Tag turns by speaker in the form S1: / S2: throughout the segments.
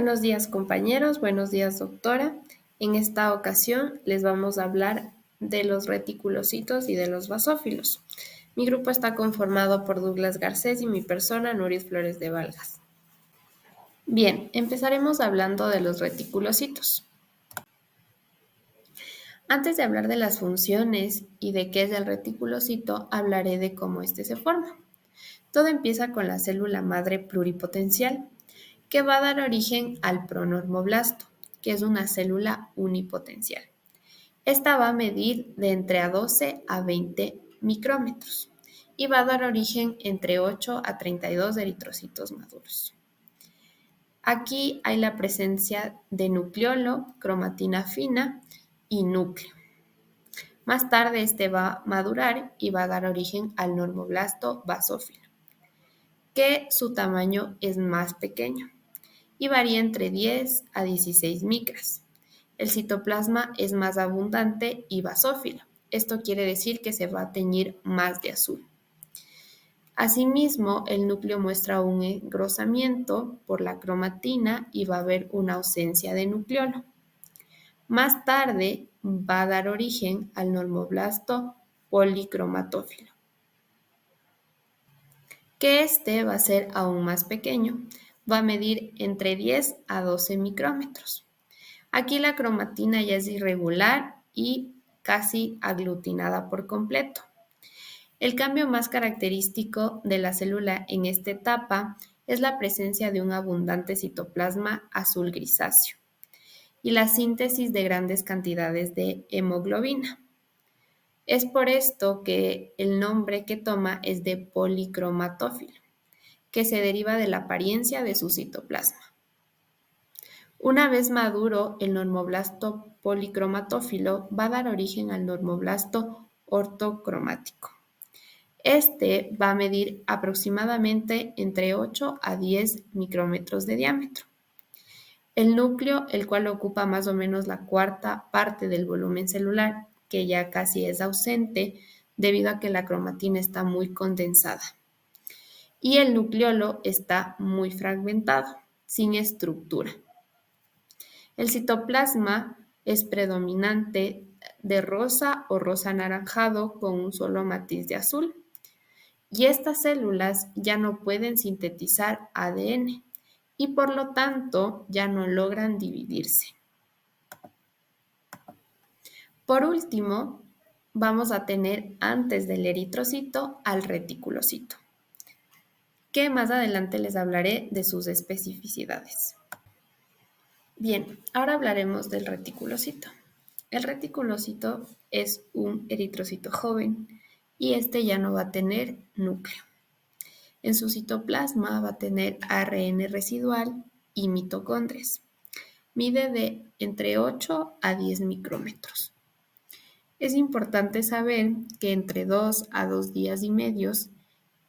S1: Buenos días compañeros, buenos días doctora. En esta ocasión les vamos a hablar de los reticulocitos y de los basófilos. Mi grupo está conformado por Douglas Garcés y mi persona, Nuris Flores de Valgas. Bien, empezaremos hablando de los reticulocitos. Antes de hablar de las funciones y de qué es el reticulocito, hablaré de cómo este se forma. Todo empieza con la célula madre pluripotencial, que va a dar origen al pronormoblasto, que es una célula unipotencial. Esta va a medir de entre a 12 a 20 micrómetros y va a dar origen entre 8 a 32 eritrocitos maduros. Aquí hay la presencia de nucleolo, cromatina fina y núcleo. Más tarde este va a madurar y va a dar origen al normoblasto basófilo, que su tamaño es más pequeño y varía entre 10 a 16 micras. El citoplasma es más abundante y basófilo. Esto quiere decir que se va a teñir más de azul. Asimismo, el núcleo muestra un engrosamiento por la cromatina y va a haber una ausencia de nucleolo. Más tarde va a dar origen al normoblasto policromatófilo, que este va a ser aún más pequeño, va a medir entre 10 a 12 micrómetros. Aquí la cromatina ya es irregular y casi aglutinada por completo. El cambio más característico de la célula en esta etapa es la presencia de un abundante citoplasma azul grisáceo y la síntesis de grandes cantidades de hemoglobina. Es por esto que el nombre que toma es de policromatófilo, que se deriva de la apariencia de su citoplasma. Una vez maduro, el normoblasto policromatófilo va a dar origen al normoblasto ortocromático. Este va a medir aproximadamente entre 8 a 10 micrómetros de diámetro. El núcleo, el cual ocupa más o menos la cuarta parte del volumen celular, que ya casi es ausente debido a que la cromatina está muy condensada. Y el nucleolo está muy fragmentado, sin estructura. El citoplasma es predominante de rosa o rosa anaranjado con un solo matiz de azul. Y estas células ya no pueden sintetizar ADN y por lo tanto ya no logran dividirse. Por último, vamos a tener antes del eritrocito al reticulocito, que más adelante les hablaré de sus especificidades. Bien, ahora hablaremos del reticulocito. El reticulocito es un eritrocito joven y este ya no va a tener núcleo. En su citoplasma va a tener ARN residual y mitocondrias. Mide de entre 8 a 10 micrómetros. Es importante saber que entre 2 a 2 días y medios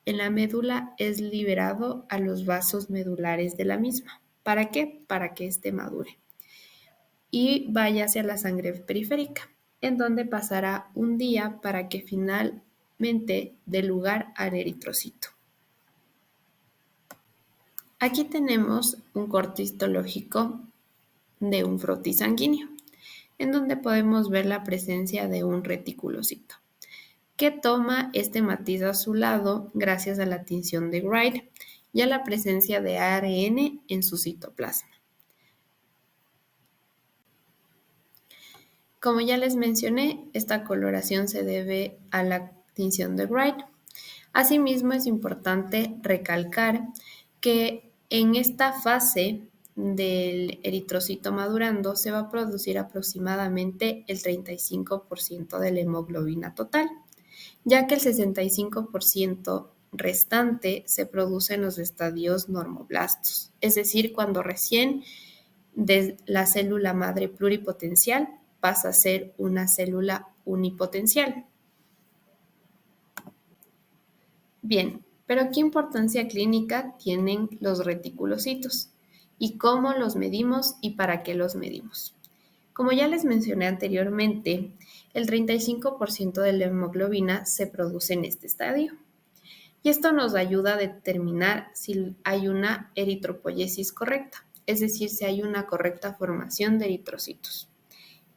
S1: en la médula es liberado a los vasos medulares de la misma. ¿Para qué? Para que éste madure y vaya hacia la sangre periférica, en donde pasará un día para que finalmente dé lugar al eritrocito. Aquí tenemos un corte histológico de un frotis sanguíneo, en donde podemos ver la presencia de un reticulocito, que toma este matiz azulado gracias a la tinción de Wright y a la presencia de ARN en su citoplasma. Como ya les mencioné, esta coloración se debe a la tinción de Wright. Asimismo, es importante recalcar que en esta fase del eritrocito madurando se va a producir aproximadamente el 35% de la hemoglobina total, ya que el 65% restante se produce en los estadios normoblastos, es decir, cuando recién de la célula madre pluripotencial pasa a ser una célula unipotencial. Bien, pero ¿qué importancia clínica tienen los reticulocitos? ¿Y cómo los medimos y para qué los medimos? Como ya les mencioné anteriormente, el 35% de la hemoglobina se produce en este estadio. Y esto nos ayuda a determinar si hay una eritropoyesis correcta, es decir, si hay una correcta formación de eritrocitos.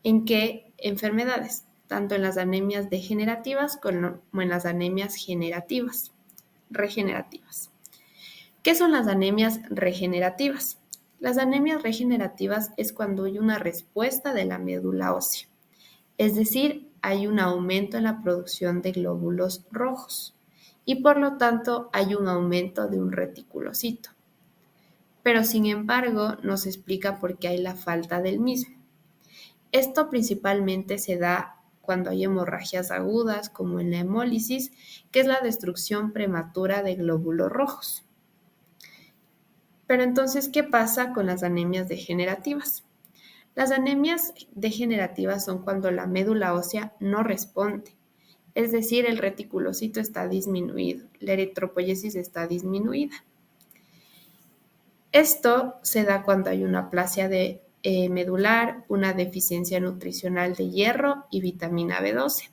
S1: ¿En qué enfermedades? Tanto en las anemias degenerativas como en las anemias regenerativas. ¿Qué son las anemias regenerativas? Las anemias regenerativas es cuando hay una respuesta de la médula ósea, es decir, hay un aumento en la producción de glóbulos rojos y por lo tanto hay un aumento de un reticulocito. Pero sin embargo no se explica por qué hay la falta del mismo. Esto principalmente se da cuando hay hemorragias agudas, como en la hemólisis, que es la destrucción prematura de glóbulos rojos. Pero entonces, ¿qué pasa con las anemias degenerativas? Las anemias degenerativas son cuando la médula ósea no responde, es decir, el reticulocito está disminuido, la eritropoyesis está disminuida. Esto se da cuando hay una aplasia medular, una deficiencia nutricional de hierro y vitamina B12,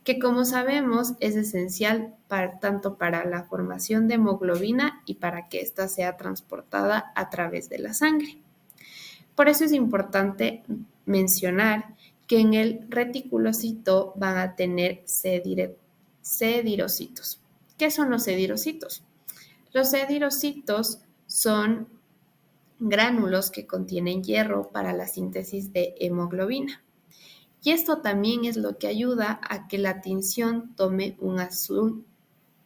S1: que como sabemos es esencial tanto para la formación de hemoglobina y para que ésta sea transportada a través de la sangre. Por eso es importante mencionar que en el reticulocito van a tener cedirocitos. ¿Qué son los cedirocitos? Los cedirocitos son gránulos que contienen hierro para la síntesis de hemoglobina. Y esto también es lo que ayuda a que la tinción tome un azul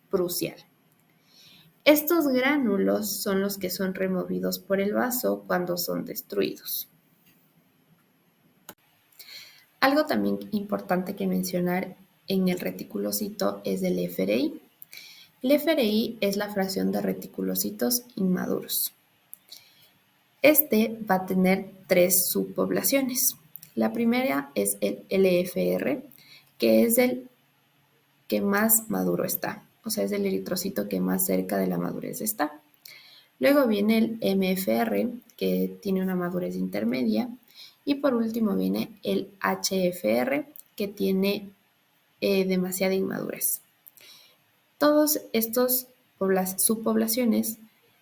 S1: prusial. Estos gránulos son los que son removidos por el vaso cuando son destruidos. Algo también importante que mencionar en el reticulocito es el FRI. El FRI es la fracción de reticulocitos inmaduros. Este va a tener 3 subpoblaciones. La primera es el LFR, que es el que más maduro está, o sea, es el eritrocito que más cerca de la madurez está. Luego viene el MFR, que tiene una madurez intermedia, y por último viene el HFR, que tiene demasiada inmadurez. Todos estos subpoblaciones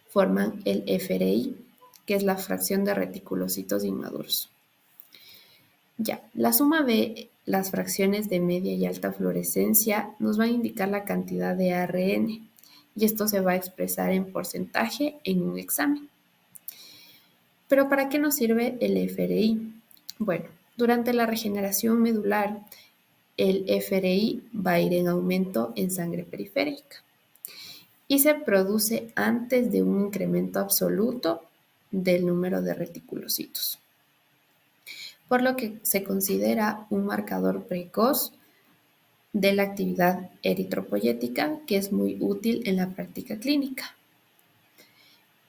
S1: forman el FRI, que es la fracción de reticulocitos inmaduros. Ya, la suma de las fracciones de media y alta fluorescencia nos va a indicar la cantidad de ARN y esto se va a expresar en porcentaje en un examen. ¿Pero para qué nos sirve el FRI? Bueno, durante la regeneración medular, el FRI va a ir en aumento en sangre periférica y se produce antes de un incremento absoluto del número de reticulocitos, por lo que se considera un marcador precoz de la actividad eritropoyética que es muy útil en la práctica clínica.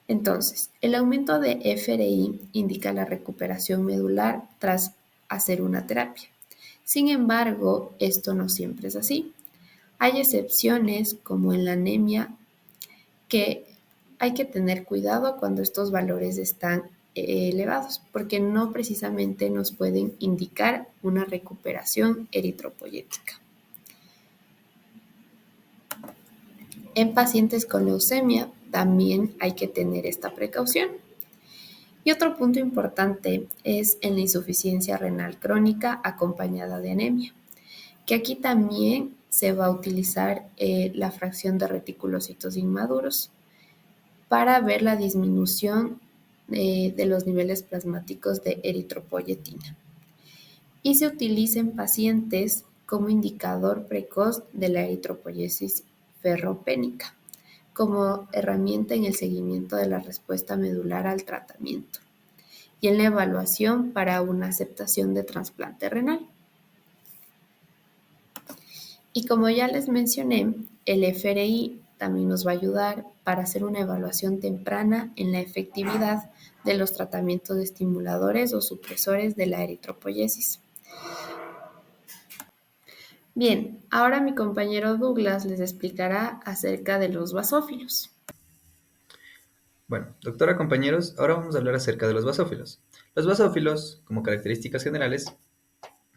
S1: Entonces, el aumento de FRI indica la recuperación medular tras hacer una terapia. Sin embargo, esto no siempre es así. Hay excepciones como en la anemia que hay que tener cuidado cuando estos valores están elevados, porque no precisamente nos pueden indicar una recuperación eritropoyética. En pacientes con leucemia también hay que tener esta precaución. Y otro punto importante es en la insuficiencia renal crónica acompañada de anemia, que aquí también se va a utilizar la fracción de reticulocitos inmaduros para ver la disminución de los niveles plasmáticos de eritropoyetina. Y se utiliza en pacientes como indicador precoz de la eritropoyesis ferropénica, como herramienta en el seguimiento de la respuesta medular al tratamiento y en la evaluación para una aceptación de trasplante renal. Y como ya les mencioné, el FRI también nos va a ayudar para hacer una evaluación temprana en la efectividad de los tratamientos estimuladores o supresores de la eritropoyesis. Bien, ahora mi compañero Douglas les explicará acerca de los basófilos.
S2: Bueno, doctora, compañeros, ahora vamos a hablar acerca de los basófilos. Los basófilos, como características generales,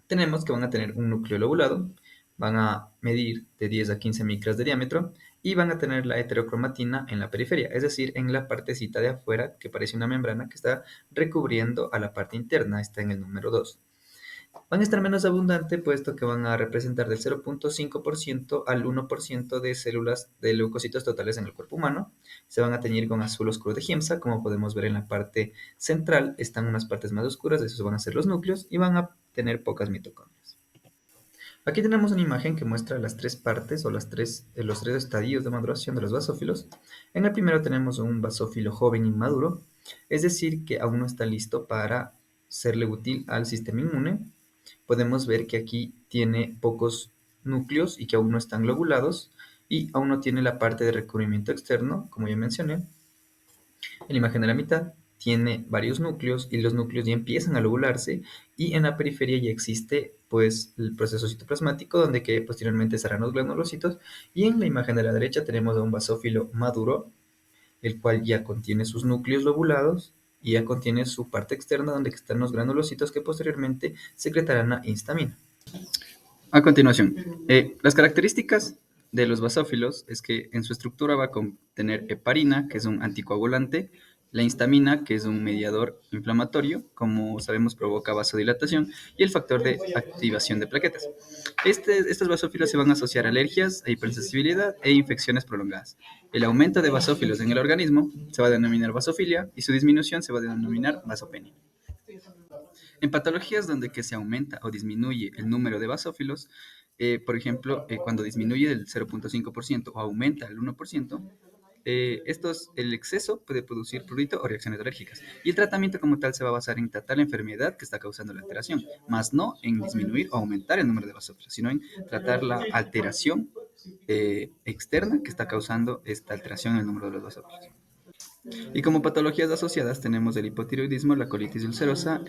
S2: tenemos que van a tener un núcleo lobulado, van a medir de 10 a 15 micras de diámetro y van a tener la heterocromatina en la periferia, es decir, en la partecita de afuera que parece una membrana que está recubriendo a la parte interna, está en el número 2. Van a estar menos abundantes puesto que van a representar del 0.5% al 1% de células de leucocitos totales en el cuerpo humano. Se van a teñir con azul oscuro de Giemsa, como podemos ver en la parte central, están unas partes más oscuras, esos van a ser los núcleos y van a tener pocas mitocondrias. Aquí tenemos una imagen que muestra las tres partes o los tres estadios de maduración de los basófilos. En el primero tenemos un basófilo joven inmaduro, es decir, que aún no está listo para serle útil al sistema inmune. Podemos ver que aquí tiene pocos núcleos y que aún no están lobulados y aún no tiene la parte de recubrimiento externo, como ya mencioné. En la imagen de la mitad tiene varios núcleos y los núcleos ya empiezan a lobularse y en la periferia ya existe pues el proceso citoplasmático donde que posteriormente serán los granulocitos y en la imagen de la derecha tenemos a un basófilo maduro el cual ya contiene sus núcleos lobulados y ya contiene su parte externa donde están los granulocitos que posteriormente secretarán la histamina. A continuación, las características de los basófilos es que en su estructura va a contener heparina, que es un anticoagulante, la histamina, que es un mediador inflamatorio, como sabemos provoca vasodilatación, y el factor de activación de plaquetas. Estos basófilos se van a asociar a alergias, a hipersensibilidad e infecciones prolongadas. El aumento de basófilos en el organismo se va a denominar basofilia y su disminución se va a denominar vasopenia. En patologías donde que se aumenta o disminuye el número de basófilos, por ejemplo, cuando disminuye del 0.5% o aumenta el 1%, el exceso puede producir prurito o reacciones alérgicas. Y el tratamiento como tal se va a basar en tratar la enfermedad que está causando la alteración, más no en disminuir o aumentar el número de basófilos, sino en tratar la alteración externa que está causando esta alteración en el número de los basófilos. Y como patologías asociadas tenemos el hipotiroidismo, la colitis ulcerosa,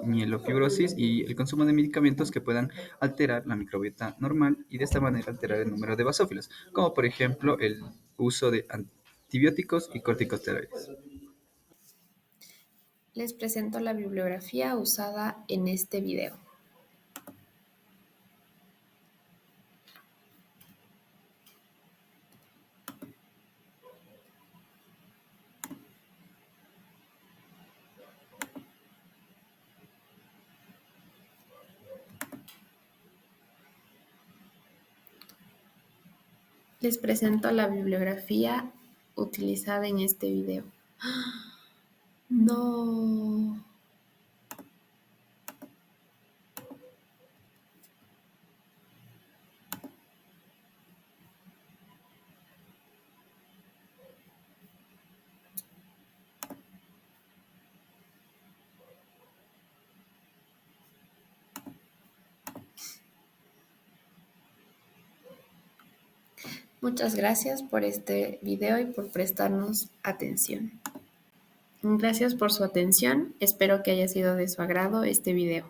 S2: mielofibrosis y el consumo de medicamentos que puedan alterar la microbiota normal y de esta manera alterar el número de basófilos, como por ejemplo el uso de antibióticos y corticosteroides.
S1: Les presento la bibliografía usada en este video. Les presento la bibliografía utilizada en este video. No. Muchas gracias por este video y por prestarnos atención. Gracias por su atención. Espero que haya sido de su agrado este video.